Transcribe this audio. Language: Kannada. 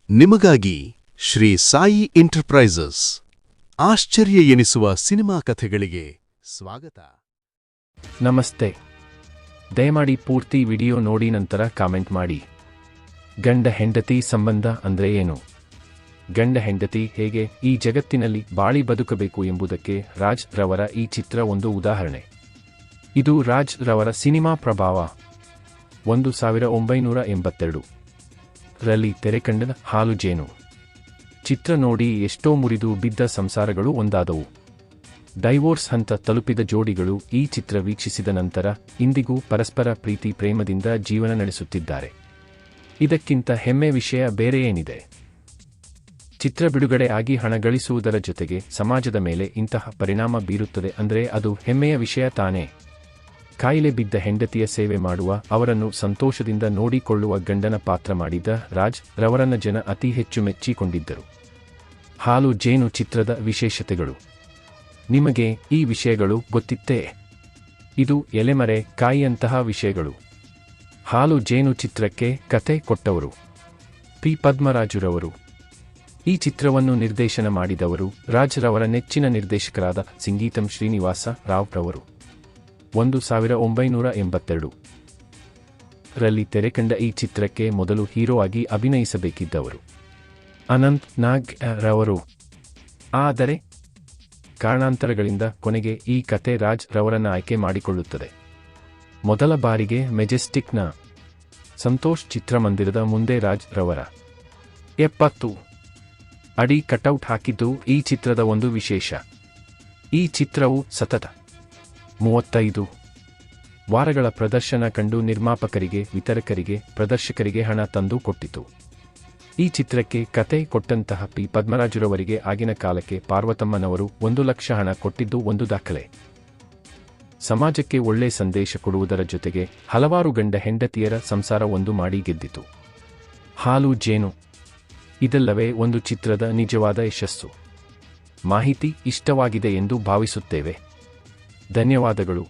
ನಿಮಗಾಗಿ ಶ್ರೀ ಸಾಯಿ ಎಂಟರ್ಪ್ರೈಸಸ್ ಆಶ್ಚರ್ಯ ಎನಿಸುವ ಸಿನಿಮಾ ಕಥೆಗಳಿಗೆ ಸ್ವಾಗತ. ನಮಸ್ತೆ. ದಯಮಾಡಿ ಪೂರ್ತಿ ವಿಡಿಯೋ ನೋಡಿ ನಂತರ ಕಾಮೆಂಟ್ ಮಾಡಿ. ಗಂಡ ಹೆಂಡತಿ ಸಂಬಂಧ ಅಂದ್ರೆ ಏನು? ಗಂಡ ಹೆಂಡತಿ ಹೇಗೆ ಈ ಜಗತ್ತಿನಲ್ಲಿ ಬಾಳಿ ಬದುಕಬೇಕು ಎಂಬುದಕ್ಕೆ ರಾಜ್ ರವರ ಈ ಚಿತ್ರ ಒಂದು ಉದಾಹರಣೆ. ಇದು ರಾಜ್ ರವರ ಸಿನಿಮಾ ಪ್ರಭಾವ. 1982 ರಲ್ಲಿ ತೆರೆಕಂಡ ಹಾಲು ಜೇನು ಚಿತ್ರ ನೋಡಿ ಎಷ್ಟೋ ಮುರಿದು ಬಿದ್ದ ಸಂಸಾರಗಳು ಒಂದಾದವು. ಡೈವೋರ್ಸ್ ಹಂತ ತಲುಪಿದ ಜೋಡಿಗಳು ಈ ಚಿತ್ರ ವೀಕ್ಷಿಸಿದ ನಂತರ ಇಂದಿಗೂ ಪರಸ್ಪರ ಪ್ರೀತಿ ಪ್ರೇಮದಿಂದ ಜೀವನ ನಡೆಸುತ್ತಿದ್ದಾರೆ. ಇದಕ್ಕಿಂತ ಹೆಮ್ಮೆ ವಿಷಯ ಬೇರೆ ಏನಿದೆ? ಚಿತ್ರ ಬಿಡುಗಡೆ ಆಗಿ ಹಣ ಗಳಿಸುವುದರ ಜೊತೆಗೆ ಸಮಾಜದ ಮೇಲೆ ಇಂತಹ ಪರಿಣಾಮ ಬೀರುತ್ತದೆ ಅಂದ್ರೆ ಅದು ಹೆಮ್ಮೆಯ ವಿಷಯ ತಾನೇ. ಕಾಯಿಲೆ ಬಿದ್ದ ಹೆಂಡತಿಯ ಸೇವೆ ಮಾಡುವ, ಅವರನ್ನು ಸಂತೋಷದಿಂದ ನೋಡಿಕೊಳ್ಳುವ ಗಂಡನ ಪಾತ್ರ ಮಾಡಿದ ರಾಜ್ ರವರನ್ನ ಜನ ಅತಿ ಹೆಚ್ಚು ಮೆಚ್ಚಿಕೊಂಡಿದ್ದರು. ಹಾಲು ಜೇನು ಚಿತ್ರದ ವಿಶೇಷತೆಗಳು ನಿಮಗೆ ಈ ವಿಷಯಗಳು ಗೊತ್ತಿತ್ತೇ? ಇದು ಎಲೆಮರೆ ಕಾಯಿಯಂತಹ ವಿಷಯಗಳು. ಹಾಲು ಜೇನು ಚಿತ್ರಕ್ಕೆ ಕತೆ ಕೊಟ್ಟವರು ಪಿ. ಪದ್ಮರಾಜುರವರು. ಈ ಚಿತ್ರವನ್ನು ನಿರ್ದೇಶನ ಮಾಡಿದವರು ರಾಜ್ ರವರ ನೆಚ್ಚಿನ ನಿರ್ದೇಶಕರಾದ ಸಿಂಗೀತಂ ಶ್ರೀನಿವಾಸ ರಾವ್ ರವರು. 1982 ರಲ್ಲಿ ತೆರೆಕಂಡ ಈ ಚಿತ್ರಕ್ಕೆ ಮೊದಲು ಹೀರೋ ಆಗಿ ಅಭಿನಯಿಸಬೇಕಿದ್ದವರು ಅನಂತ್ ನಾಗ್ ರವರು. ಆದರೆ ಕಾರಣಾಂತರಗಳಿಂದ ಕೊನೆಗೆ ಈ ಕತೆ ರಾಜ್ ರವರನ್ನ ಆಯ್ಕೆ ಮಾಡಿಕೊಳ್ಳುತ್ತದೆ. ಮೊದಲ ಬಾರಿಗೆ ಮೆಜೆಸ್ಟಿಕ್ನ ಸಂತೋಷ್ ಚಿತ್ರಮಂದಿರದ ಮುಂದೆ ರಾಜ್ ರವರ 70 ಅಡಿ ಕಟೌಟ್ ಹಾಕಿದ್ದು ಈ ಚಿತ್ರದ ಒಂದು ವಿಶೇಷ. ಈ ಚಿತ್ರವು ಸತತ 35 ವಾರಗಳ ಪ್ರದರ್ಶನ ಕಂಡು ನಿರ್ಮಾಪಕರಿಗೆ, ವಿತರಕರಿಗೆ, ಪ್ರದರ್ಶಕರಿಗೆ ಹಣ ತಂದು ಕೊಟ್ಟಿತು. ಈ ಚಿತ್ರಕ್ಕೆ ಕತೆ ಕೊಟ್ಟಂತಹ ಪಿ. ಪದ್ಮರಾಜುರವರಿಗೆ ಆಗಿನ ಕಾಲಕ್ಕೆ ಪಾರ್ವತಮ್ಮನವರು 1 ಲಕ್ಷ ಹಣ ಕೊಟ್ಟಿದ್ದು ಒಂದು ದಾಖಲೆ. ಸಮಾಜಕ್ಕೆ ಒಳ್ಳೆ ಸಂದೇಶ ಕೊಡುವುದರ ಜೊತೆಗೆ ಹಲವಾರು ಗಂಡ ಹೆಂಡತಿಯರ ಸಂಸಾರ ಒಂದು ಮಾಡಿ ಗೆದ್ದಿತು. ಹಾಲು ಜೇನು ಇದೆಲ್ಲವೇ ಒಂದು ಚಿತ್ರದ ನಿಜವಾದ ಯಶಸ್ಸು. ಮಾಹಿತಿ ಇಷ್ಟವಾಗಿದೆ ಎಂದು ಭಾವಿಸುತ್ತೇವೆ. ಧನ್ಯವಾದಗಳು.